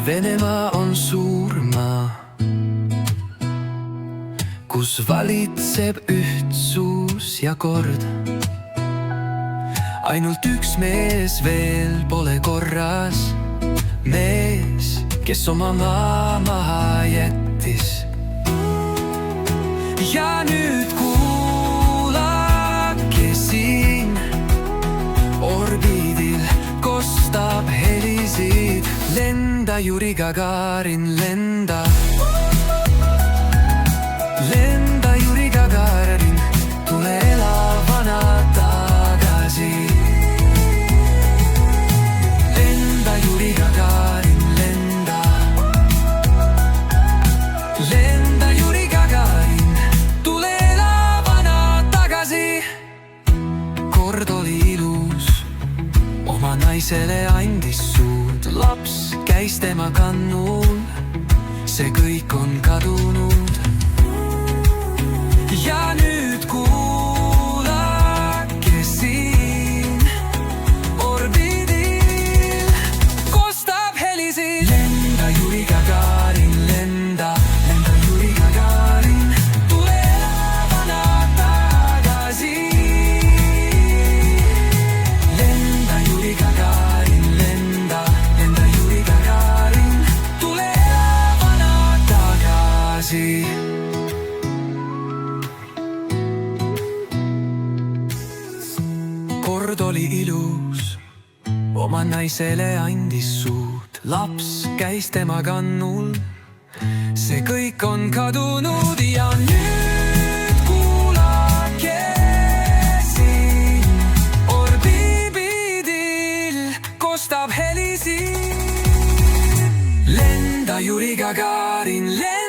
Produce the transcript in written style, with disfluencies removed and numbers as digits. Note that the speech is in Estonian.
Venemaa on suur maa, kus valitseb ühtsus ja kord. Ainult üks mees veel pole korras, mees, kes oma maa maha jättis. Ja nüüd kuulake siin, orbiidil kostab helisid. Lenda, Juri Gagarin, lenda. Lenda, Juri Gagarin, tule elavana tagasi. Lenda, Juri Gagarin, lenda. Lenda, Juri Gagarin, tule elavana tagasi. Kord oli ilus, oma naisele andis suud. Laps käis tema kannul, see kõik on kadunud. Ja nüüd kuulake siin, orbiidil kostab helisid. Lenda, Juri Gagarin, lenda. Lenda, Juri Gagarin, tule elavana tagasi. Lenda, Juri Gagarin, lenda. Lenda, Juri Gagarin, tule elavana tagasi. Kord oli ilus, oma naisele andis suud. Laps käis tema kannul, see kõik on kadunud. Ja nüüd kuulake siin, orbiidil kostab helisid. Lenda, Juri Gagarin, lenda.